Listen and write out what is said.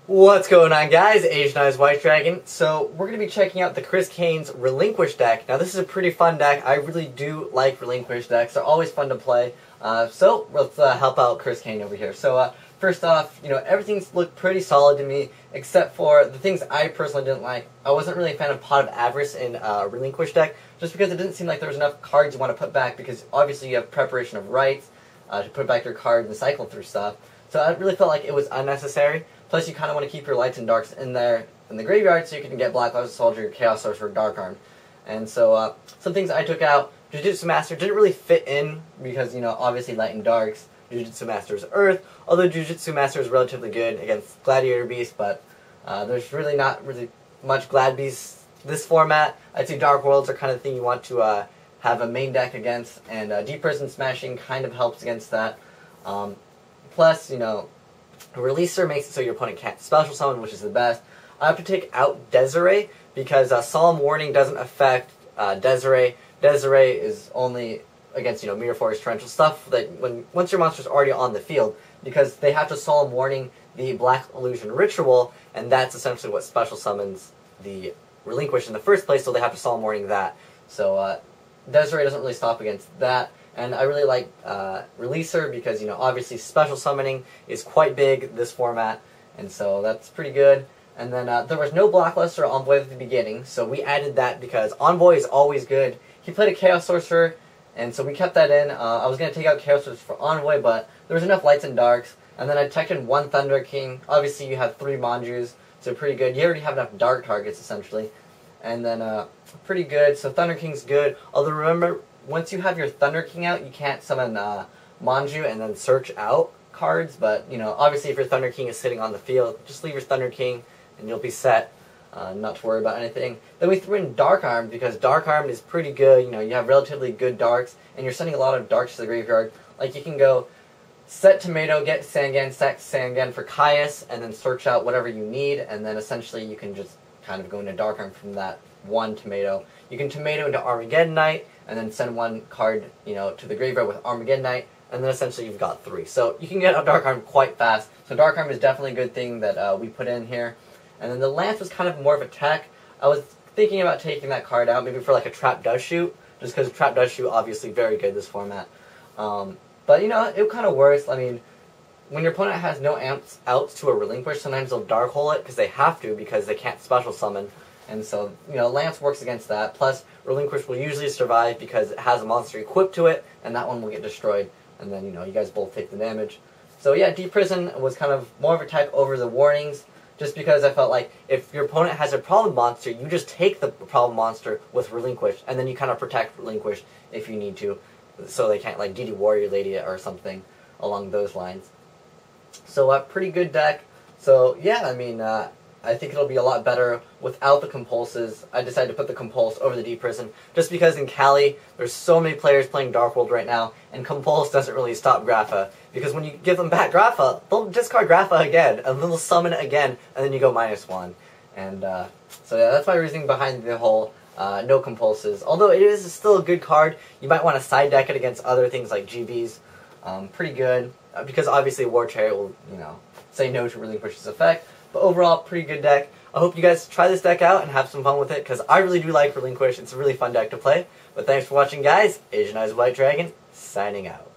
What's going on, guys? Asian Eyes White Dragon. So we're going to be checking out the TheChrisCaine's Relinquish deck. Now this is a pretty fun deck. I really do like Relinquish decks. They're always fun to play. So let's help out ChrisCaine over here. So first off, everything's looked pretty solid to me, except for the things I personally didn't like. I wasn't really a fan of Pot of Avarice in Relinquish deck, just because it didn't seem like there was enough cards you want to put back, because obviously you have Preparation of Rites to put back your card and cycle through stuff. So I really felt like it was unnecessary. Plus, you kind of want to keep your lights and darks in there in the graveyard so you can get Black Lotus Soldier, Chaos Sorcerer, Dark Arm. And so, some things I took out. Jujutsu Master didn't really fit in because, obviously light and darks. Jujutsu Master is Earth, although Jujutsu Master is relatively good against Gladiator Beast, but there's really not really much Glad Beasts this format. I'd say Dark Worlds are kind of the thing you want to have a main deck against, and Deep Prison Smashing kind of helps against that. Plus, Releaser makes it so your opponent can't special summon, which is the best. I have to take out Desiree because Solemn Warning doesn't affect Desiree. Desiree is only against Mirror Force, Torrential stuff that once your monster's already on the field, because they have to Solemn Warning the Black Illusion Ritual, and that's essentially what special summons the Relinquish in the first place. So they have to Solemn Warning that. So Desiree doesn't really stop against that. And I really like Releaser because, obviously special summoning is quite big this format, and so that's pretty good. And then there was no Blockluster Envoy at the beginning, so we added that because Envoy is always good. He played a Chaos Sorcerer, and so we kept that in. I was going to take out Chaos Sorcerer for Envoy, but there was enough Lights and Darks. And then I detected one Thunder King. Obviously you have 3 Manjus, so pretty good. You already have enough Dark targets, essentially. And then pretty good, so Thunder King's good. Although remember, once you have your Thunder King out, you can't summon Manju and then search out cards, but, obviously if your Thunder King is sitting on the field, just leave your Thunder King and you'll be set, not to worry about anything. Then we threw in Dark Arm, because Dark Arm is pretty good. You have relatively good darks, and you're sending a lot of darks to the graveyard. Like, you can go set Tomato, get Sangan, set Sangan for Caius, and then search out whatever you need, and then essentially you can just kind of go into Dark Arm from that one Tomato. You can Tomato into Armageddon Knight, and then send one card, to the graveyard with Armageddon Knight, and then essentially you've got 3. So you can get a Dark Arm quite fast. So Dark Arm is definitely a good thing that we put in here. And then the Lance was kind of more of a tech. I was thinking about taking that card out, maybe for like a Trap Does Shoot, just because Trap Does Shoot obviously very good this format. But it kind of works. I mean, when your opponent has no outs to a Relinquish, sometimes they'll Dark Hole it because they have to, because they can't special summon. And so, Lance works against that. Plus, Relinquish will usually survive because it has a monster equipped to it, and that one will get destroyed. And then, you guys both take the damage. So yeah, Deep Prison was kind of more of a tech over the warnings, just because I felt like if your opponent has a problem monster, you just take the problem monster with Relinquish, and then you kind of protect Relinquish if you need to, so they can't, like, DD Warrior Lady it or something along those lines. So, pretty good deck. So, yeah, I mean, I think it'll be a lot better without the Compulses. I decided to put the Compulse over the Deep Prison, just because in Cali, there's so many players playing Dark World right now, and Compulse doesn't really stop Grapha, because when you give them back Grapha, they'll discard Grapha again, and then they'll summon it again, and then you go -1. And, so yeah, that's my reasoning behind the whole no Compulses. Although it is still a good card, you might want to side deck it against other things like GBs. Pretty good, because obviously War Chariot will, say no to Relinquish's effect. But overall, pretty good deck. I hope you guys try this deck out and have some fun with it, because I really do like Relinquish. It's a really fun deck to play. But thanks for watching, guys. Asian Eyes White Dragon, signing out.